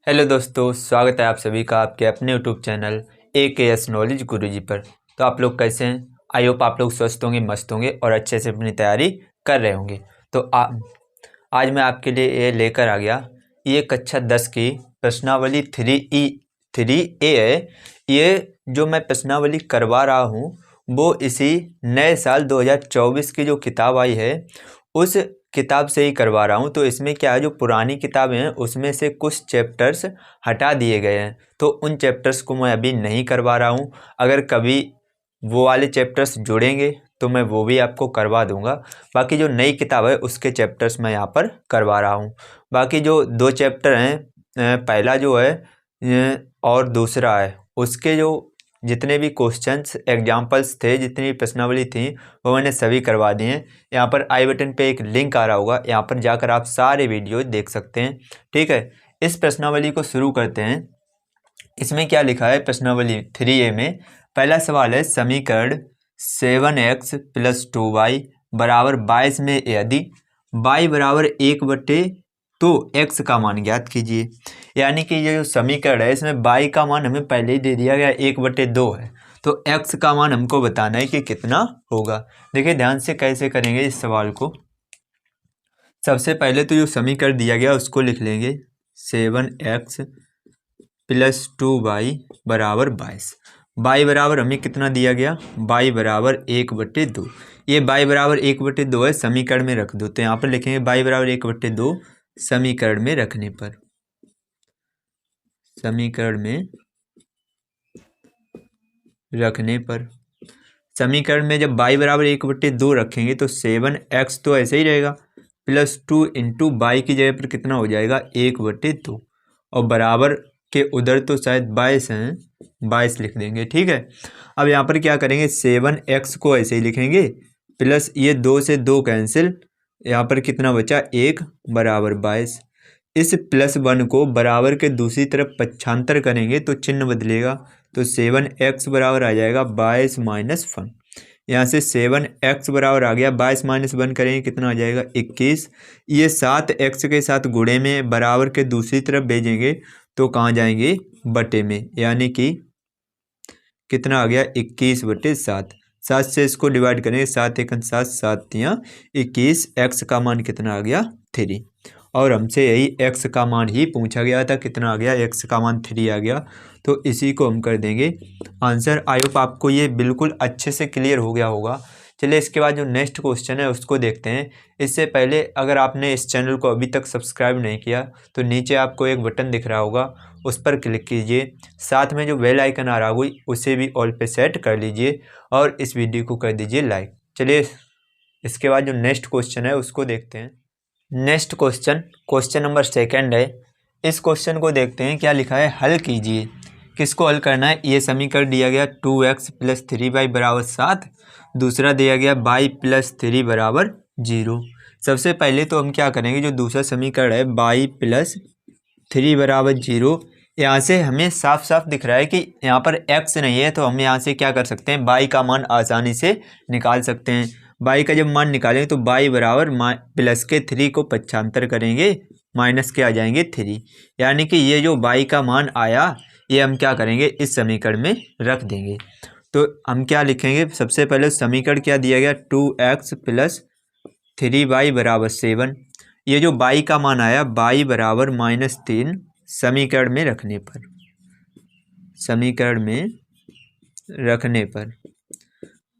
Hello दोस्तों, स्वागत है आप सभी का आपके अपने यूट्यूब चैनल AKS नॉलेज गुरुजी पर। तो आप लोग कैसे हैं? आई होप आप लोग स्वस्थ होंगे, मस्त होंगे और अच्छे से अपनी तैयारी कर रहे होंगे। तो आज मैं आपके लिए ये लेकर आ गया, ये कक्षा 10 की प्रश्नावली 3A है। ये जो मैं प्रश्नावली करवा रहा हूँ वो इसी नए साल 2024 की जो किताब आई है उस किताब से ही करवा रहा हूँ। तो इसमें क्या है, जो पुरानी किताबें हैं उसमें से कुछ चैप्टर्स हटा दिए गए हैं, तो उन चैप्टर्स को मैं अभी नहीं करवा रहा हूँ। अगर कभी वो वाले चैप्टर्स जुड़ेंगे तो मैं वो भी आपको करवा दूंगा। बाकी जो नई किताब है उसके चैप्टर्स मैं यहाँ पर करवा रहा हूँ। बाकी जो दो चैप्टर हैं, पहला जो है और दूसरा है, उसके जो जितने भी क्वेश्चंस एग्जाम्पल्स थे, जितनी प्रश्नावली थी, वो मैंने सभी करवा दिए हैं। यहाँ पर आई बटन पे एक लिंक आ रहा होगा, यहाँ पर जाकर आप सारे वीडियो देख सकते हैं। ठीक है, इस प्रश्नावली को शुरू करते हैं। इसमें क्या लिखा है प्रश्नावली 3A में? पहला सवाल है, समीकरण 7x + 2y बराबर 22 में यदि y बराबर 1/2 x का मान ज्ञात कीजिए। यानी कि ये जो समीकरण है इसमें y का मान हमें पहले ही दे दिया गया 1/2 है, तो x का मान हमको बताना है कि कितना होगा। देखिए ध्यान से कैसे करेंगे इस सवाल को। सबसे पहले तो जो समीकरण दिया गया उसको लिख लेंगे, 7x + 2y बराबर 22। y बराबर हमें कितना दिया गया? y बराबर 1/2। ये y बराबर 1/2 है, समीकरण में रख दो। तो यहाँ पर लिखेंगे y बराबर 1/2 समीकरण में रखने पर, समीकरण में जब y बराबर 1/2 रखेंगे तो 7x तो ऐसे ही रहेगा, +2 इंटू y की जगह पर कितना हो जाएगा? 1/2, और बराबर के उधर तो शायद 22 हैं, 22 लिख देंगे। ठीक है, अब यहाँ पर क्या करेंगे, 7x को ऐसे ही लिखेंगे, प्लस ये 2 से 2 कैंसिल, यहाँ पर कितना बचा? 1 बराबर 22। इस +1 को बराबर के दूसरी तरफ पक्षांतर करेंगे तो चिन्ह बदलेगा, तो 7x बराबर आ जाएगा 22 - 1। यहाँ से 7x बराबर आ गया, 22 - 1 करेंगे कितना आ जाएगा? 21। ये 7x के साथ गुणे में बराबर के दूसरी तरफ भेजेंगे तो कहाँ जाएंगे? बटे में, यानी कि कितना आ गया? 21/7। 7 से इसको डिवाइड करेंगे, 7 × 7 7 × 21। x का मान कितना आ गया? 3। और हमसे यही x का मान ही पूछा गया था, कितना आ गया? x का मान 3 आ गया। तो इसी को हम कर देंगे आंसर। आई होप आपको ये बिल्कुल अच्छे से क्लियर हो गया होगा। चलिए इसके बाद जो नेक्स्ट क्वेश्चन है उसको देखते हैं। इससे पहले अगर आपने इस चैनल को अभी तक सब्सक्राइब नहीं किया तो नीचे आपको एक बटन दिख रहा होगा, उस पर क्लिक कीजिए। साथ में जो बेल आइकन आ रहा होगा उसे भी ऑल पे सेट कर लीजिए और इस वीडियो को कर दीजिए लाइक। चलिए इसके बाद जो नेक्स्ट क्वेश्चन है उसको देखते हैं। नेक्स्ट क्वेश्चन नंबर 2 है। इस क्वेश्चन को देखते हैं, क्या लिखा है? हल कीजिए। किसको हल करना है? ये समीकरण दिया गया 2x + 3y बराबर 7, दूसरा दिया गया y + 3 बराबर 0। सबसे पहले तो हम क्या करेंगे, जो दूसरा समीकरण है y + 3 बराबर 0, यहाँ से हमें साफ साफ दिख रहा है कि यहाँ पर x नहीं है, तो हम यहाँ से क्या कर सकते हैं? y का मान आसानी से निकाल सकते हैं। y का जब मान निकालेंगे तो y बराबर प्लस के 3 को पक्षांतर करेंगे, माइनस के आ जाएंगे 3, यानी कि ये जो y का मान आया ये हम क्या करेंगे? इस समीकरण में रख देंगे। तो हम क्या लिखेंगे? सबसे पहले समीकरण क्या दिया गया? 2x + 3y बराबर 7। ये जो y का मान आया y बराबर -3 समीकरण में रखने पर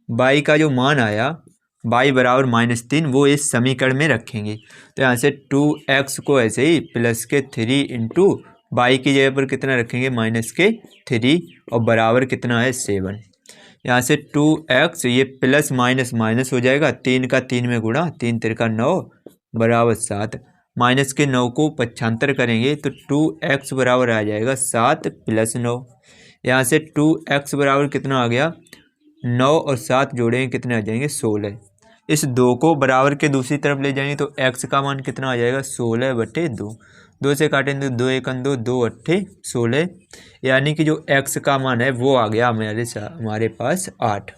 y का जो मान आया y बराबर -3 वो इस समीकरण में रखेंगे। तो यहाँ से 2x को ऐसे ही प्लस के 3 इंटू y की जगह पर कितना रखेंगे? -3, और बराबर कितना है? 7। यहाँ से 2x ये प्लस माइनस माइनस हो जाएगा, 3 का 3 में गुणा, 3 × 3 = 9 बराबर 7। माइनस के 9 को पक्षांतर करेंगे तो 2x बराबर आ जाएगा 7 + 9। यहाँ से 2x बराबर कितना आ गया? 9 और 7 जोड़ेंगे कितने आ जाएंगे? 16। इस 2 को बराबर के दूसरी तरफ ले जाएंगे तो x का मान कितना आ जाएगा? 16/2। 2 से काटेंगे तो 2 × 1 = 2, 2 × 8 = 16, यानी कि जो x का मान है वो आ गया हमारे पास 8।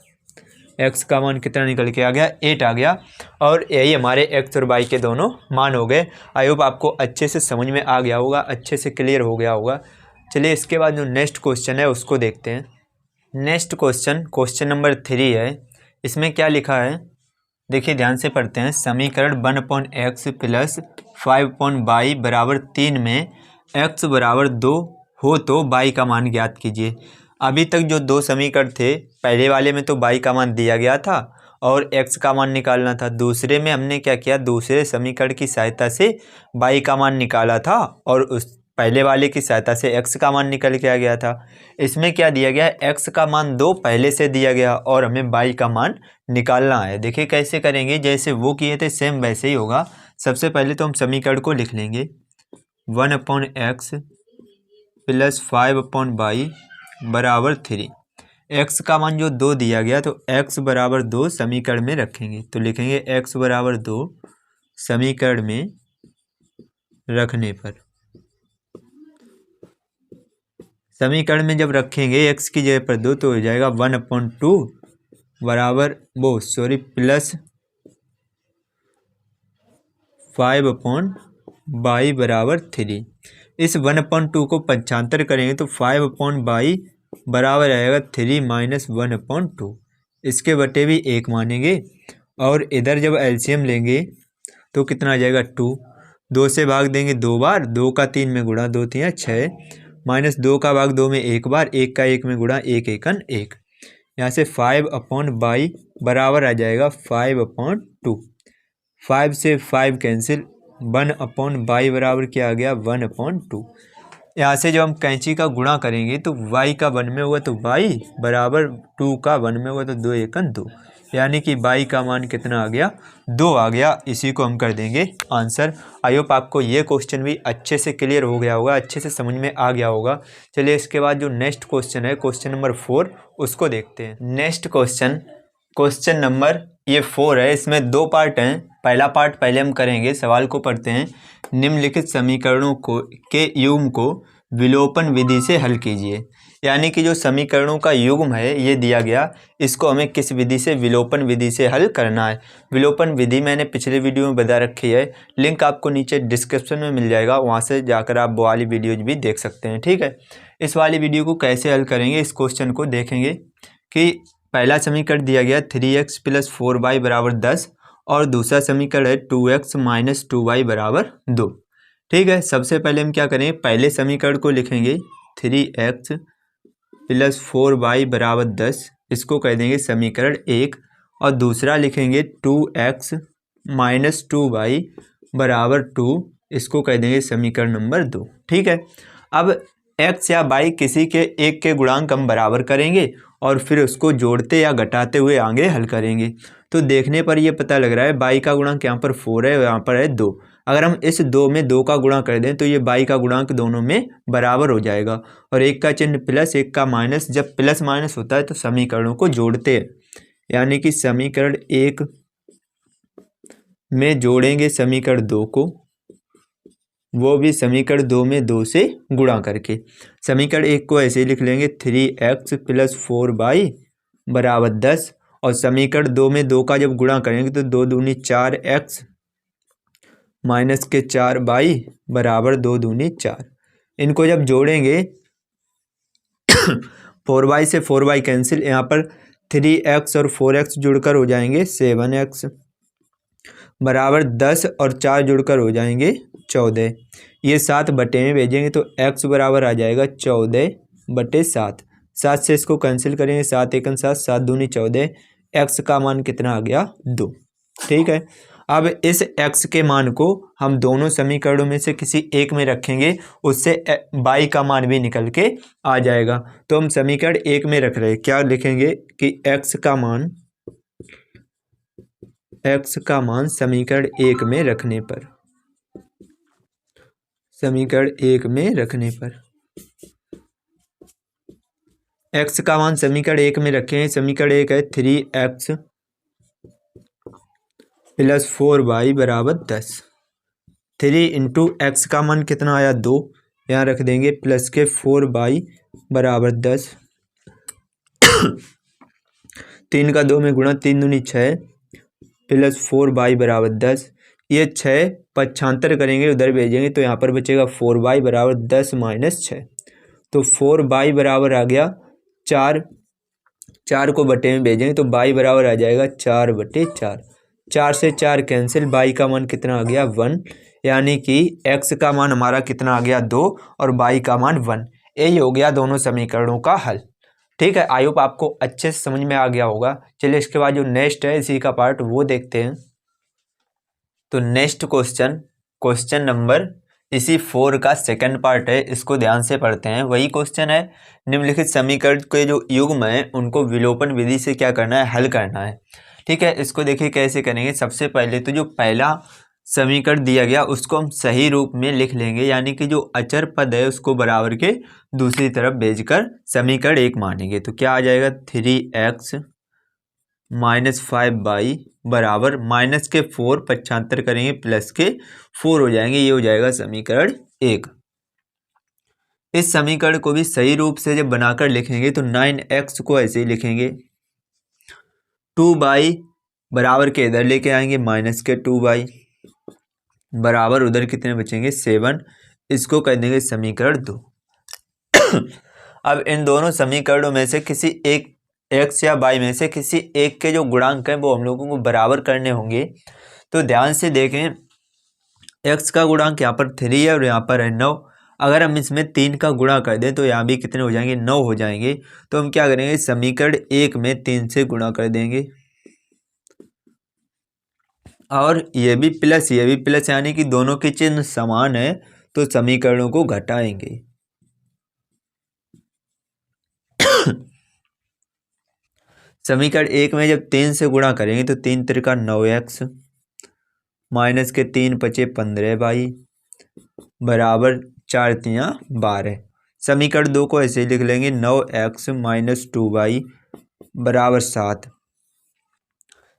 एक्स का मान कितना निकल के आ गया, 8 आ गया। और यही हमारे एक्स और वाई के दोनों मान हो गए। आई होप आपको अच्छे से समझ में आ गया होगा, अच्छे से क्लियर हो गया होगा। चलिए इसके बाद जो नेक्स्ट क्वेश्चन है उसको देखते हैं। नेक्स्ट क्वेश्चन नंबर 3 है। इसमें क्या लिखा है देखिए, ध्यान से पढ़ते हैं। समीकरण 1/x प्लस 5/y बराबर 3 में x बराबर 2 हो तो y का मान ज्ञात कीजिए। अभी तक जो दो समीकरण थे, पहले वाले में तो y का मान दिया गया था और x का मान निकालना था। दूसरे में हमने क्या किया, दूसरे समीकरण की सहायता से y का मान निकाला था और उस पहले वाले की सहायता से x का मान निकल के आ गया था। इसमें क्या दिया गया है, x का मान 2 पहले से दिया गया और हमें y का मान निकालना है। देखिए कैसे करेंगे, जैसे वो किए थे सेम वैसे ही होगा। सबसे पहले तो हम समीकरण को लिख लेंगे 1/x प्लस 5/y बराबर 3। x का मान जो 2 दिया गया तो x बराबर 2 समीकरण में रखेंगे, तो लिखेंगे x बराबर 2 समीकरण में रखने पर, समीकरण में जब रखेंगे x की जगह पर 2 तो हो जाएगा 1/2 बराबर प्लस 5/y बराबर 3। इस 1/2 को 75 करेंगे तो 5/y बराबर आएगा 3 माइनस 1/2। इसके बटे भी 1 मानेंगे और इधर जब एलसीएम लेंगे तो कितना आ जाएगा 2। 2 से भाग देंगे 2 बार, 2 का 3 में गुणा, 2 3 6 माइनस 2 का भाग 2 में 1 बार, 1 का 1 में गुणा, 1 एकन 1। यहाँ से 5/y बराबर आ जाएगा 5/2। 5 से 5 कैंसिल, 1/y बराबर क्या आ गया 1/2। यहाँ से जब हम कैंची का गुणा करेंगे तो y का 1 में होगा तो y बराबर 2 का 1 में होगा तो 2 एकन 2, यानी कि y का मान कितना आ गया 2 आ गया। इसी को हम कर देंगे आंसर। आई होप आपको ये क्वेश्चन भी अच्छे से क्लियर हो गया होगा, अच्छे से समझ में आ गया होगा। चलिए इसके बाद जो नेक्स्ट क्वेश्चन है, क्वेश्चन नंबर 4, उसको देखते हैं। नेक्स्ट क्वेश्चन नंबर ये 4 है। इसमें 2 पार्ट हैं। पहला पार्ट पहले हम करेंगे, सवाल को पढ़ते हैं। निम्नलिखित समीकरणों के युग्म को विलोपन विधि से हल कीजिए। यानी कि जो समीकरणों का युग्म है ये दिया गया, इसको हमें किस विधि से, विलोपन विधि से हल करना है। विलोपन विधि मैंने पिछले वीडियो में बता रखी है, लिंक आपको नीचे डिस्क्रिप्शन में मिल जाएगा, वहाँ से जाकर आप वो वाली वीडियोज भी देख सकते हैं। ठीक है, इस वाली वीडियो को कैसे हल करेंगे, इस क्वेश्चन को देखेंगे कि पहला समीकरण दिया गया 3x प्लस 4y बराबर 10 और दूसरा समीकरण है 2x माइनस 2y बराबर 2। ठीक है, सबसे पहले हम क्या करेंगे, पहले समीकरण को लिखेंगे 3x प्लस 4y बराबर 10, इसको कह देंगे समीकरण 1, और दूसरा लिखेंगे 2x माइनस 2y बराबर 2, इसको कह देंगे समीकरण नंबर 2। ठीक है, अब x या y किसी के एक के गुणांक हम बराबर करेंगे और फिर उसको जोड़ते या घटाते हुए आगे हल करेंगे। तो देखने पर ये पता लग रहा है y का गुणांक यहाँ पर 4 है और यहाँ पर है 2। अगर हम इस 2 में 2 का गुणा कर दें तो ये y का गुणांक दोनों में बराबर हो जाएगा। और एक का चिन्ह प्लस एक का माइनस, जब प्लस माइनस होता है तो समीकरणों को जोड़ते हैं, यानी कि समीकरण 1 में जोड़ेंगे समीकरण 2 को, वो भी समीकरण 2 में 2 से गुणा करके। समीकरण 1 को ऐसे ही लिख लेंगे 3x प्लस 4y बराबर 10, और समीकरण 2 में 2 का जब गुणा करेंगे तो 2 दूनी 4x माइनस के 4y बराबर 2 दूनी 4। इनको जब जोड़ेंगे 4y से 4y कैंसिल, यहाँ पर 3x और 4x जुड़कर हो जाएंगे 7x बराबर 10 और 4 जुड़कर हो जाएंगे 14। ये 7 बटे में भेजेंगे तो x बराबर आ जाएगा 14/7। 7 से इसको कैंसिल करेंगे, 7 एकन 7, 7 दूनी 14, x का मान कितना आ गया 2। ठीक है, अब इस x के मान को हम दोनों समीकरणों में से किसी एक में रखेंगे, उससे y का मान भी निकल के आ जाएगा। तो हम समीकरण 1 में रख रहे हैं, क्या लिखेंगे कि x का मान समीकरण 1 में रखने पर, समीकरण 1 में रखने पर x का मान समीकरण 1 में रखें। समीकरण 1 है 3x प्लस 4y बराबर 10। 3 इंटू एक्स का मान कितना आया 2, यहाँ रख देंगे, प्लस के 4y बराबर 10। 3 का 2 में गुणा, 3 दूनी 6 प्लस 4y बराबर 10। ये 6 पक्षांतर करेंगे उधर भेजेंगे तो यहाँ पर बचेगा 4y बराबर 10 माइनस 6। तो 4y बराबर आ गया 4, 4 को बटे में भेजेंगे तो y बराबर आ जाएगा 4/4। 4 से 4 कैंसिल, y का मान कितना आ गया 1, यानी कि x का मान हमारा कितना आ गया 2 और y का मान 1। यही हो गया दोनों समीकरणों का हल। ठीक है, आई होप आपको अच्छे से समझ में आ गया होगा। चलिए इसके बाद जो नेक्स्ट है इसी का पार्ट वो देखते हैं। तो नेक्स्ट क्वेश्चन नंबर इसी 4 का सेकंड पार्ट है, इसको ध्यान से पढ़ते हैं। वही क्वेश्चन है, निम्नलिखित समीकरण के जो युग्म है उनको विलोपन विधि से क्या करना है, हल करना है। ठीक है, इसको देखिए कैसे करेंगे। सबसे पहले तो जो पहला समीकरण दिया गया उसको हम सही रूप में लिख लेंगे, यानी कि जो अचर पद है उसको बराबर के दूसरी तरफ भेजकर समीकरण 1 मानेंगे। तो क्या आ जाएगा 3x माइनस 5y बराबर माइनस के 4 पक्षांतर करेंगे प्लस के 4 हो जाएंगे। ये हो जाएगा समीकरण 1। इस समीकरण को भी सही रूप से जब बनाकर लिखेंगे तो 9x को ऐसे ही लिखेंगे। 2y बराबर के इधर लेके आएंगे माइनस के 2y बराबर उधर कितने बचेंगे 7। इसको कर देंगे समीकरण 2। अब इन दोनों समीकरणों में से किसी एक x या y में से किसी एक के जो गुणांक हैं वो हम लोगों को बराबर करने होंगे। तो ध्यान से देखें, x का गुणांक यहाँ पर 3 है और यहाँ पर है 9। अगर हम इसमें 3 का गुणा कर दें तो यहाँ भी कितने हो जाएंगे 9 हो जाएंगे। तो हम क्या करेंगे समीकरण 1 में 3 से गुणा कर देंगे और ये भी प्लस यानी कि दोनों के चिन्ह समान है तो समीकरणों को घटाएंगे। समीकरण 1 में जब 3 से गुणा करेंगे तो 3 त्रिका 9x माइनस के 3 पचे 15y बराबर 4 तियाँ 12। समीकरण 2 को ऐसे ही लिख लेंगे 9x माइनस 2y बराबर 7।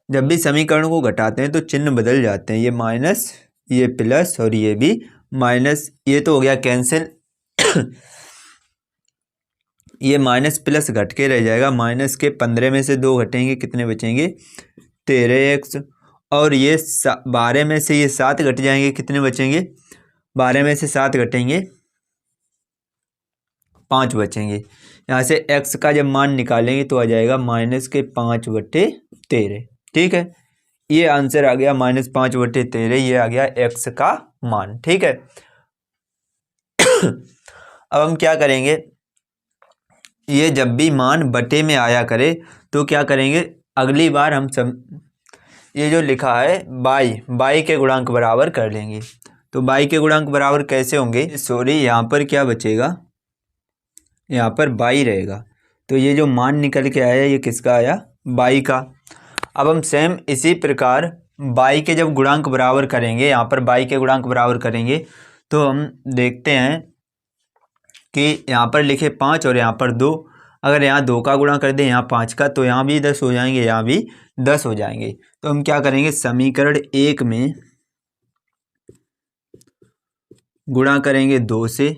जब भी समीकरणों को घटाते हैं तो चिन्ह बदल जाते हैं, ये माइनस ये प्लस और ये भी माइनस। ये तो हो गया कैंसिल। ये माइनस प्लस घट के रह जाएगा। माइनस के 15 में से 2 घटेंगे कितने बचेंगे 13x और ये 12 में से ये 7 घट जाएंगे कितने बचेंगे 12 में से 7 घटेंगे 5 बचेंगे। यहाँ से x का जब मान निकालेंगे तो आ जाएगा माइनस के 5/13। ठीक है, ये आंसर आ गया -5/13। ये आ गया x का मान। ठीक है, अब हम क्या करेंगे, ये जब भी मान बटे में आया करे तो क्या करेंगे अगली बार हम ये जो लिखा है बाई के गुणांक बराबर कर लेंगे। तो बाई के गुणांक बराबर कैसे होंगे, सॉरी यहाँ पर क्या बचेगा, यहाँ पर बाई रहेगा। तो ये जो मान निकल के आया ये किसका आया बाई का। अब हम सेम इसी प्रकार बाई के जब गुणांक बराबर करेंगे, यहाँ पर बाई के गुणांक बराबर करेंगे तो हम देखते हैं कि यहाँ पर लिखे 5 और यहाँ पर 2। अगर यहाँ 2 का गुणा कर दें यहाँ 5 का तो यहाँ भी 10 हो जाएंगे, यहाँ भी 10 हो जाएंगे। तो हम क्या करेंगे समीकरण 1 में गुणा करेंगे 2 से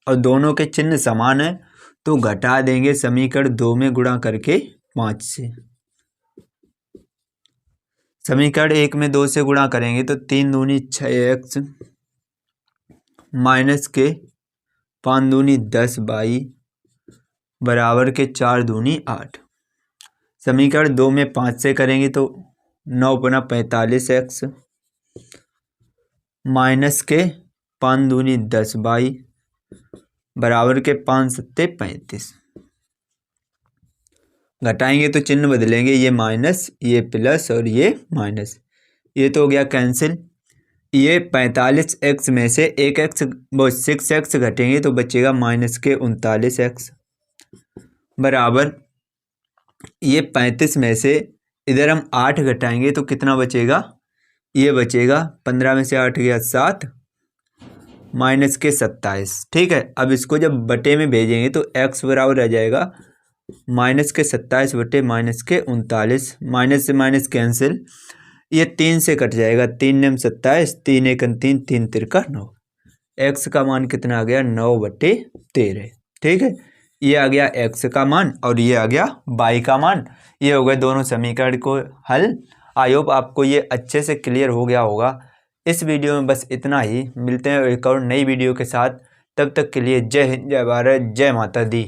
और दोनों के चिन्ह समान है तो घटा देंगे समीकरण 2 में गुणा करके 5 से। समीकरण 1 में 2 से गुणा करेंगे तो 3 दूनी 6x माइनस के 5 दूनी 10y बराबर के 4 दूनी 8। समीकरण 2 में 5 से करेंगे तो 9 × 45x माइनस के 5 दूनी 10y बराबर के 5 सत्ते 35। घटाएंगे तो चिन्ह बदलेंगे, ये माइनस ये प्लस और ये माइनस, ये तो हो गया कैंसिल। ये 45x में से 6x घटेंगे तो बचेगा माइनस के 39x बराबर ये 35 में से इधर हम 8 घटाएंगे तो कितना बचेगा, ये बचेगा 15 में से 8 गया 7 माइनस के 27। ठीक है, अब इसको जब बटे में भेजेंगे तो x बराबर आ जाएगा माइनस के 27 बटे माइनस के 39। माइनस से माइनस कैंसिल, ये 3 से कट जाएगा, 3 नेम 27, 3 1 3, 3 तिरका 9। x का मान कितना आ गया 9/13। ठीक है, ये आ गया x का मान और ये आ गया y का मान। ये हो गए दोनों समीकरण को हल। आई होप आपको ये अच्छे से क्लियर हो गया होगा। इस वीडियो में बस इतना ही, मिलते हैं एक और नई वीडियो के साथ। तब तक के लिए जय हिंद, जय भारत, जय माता दी।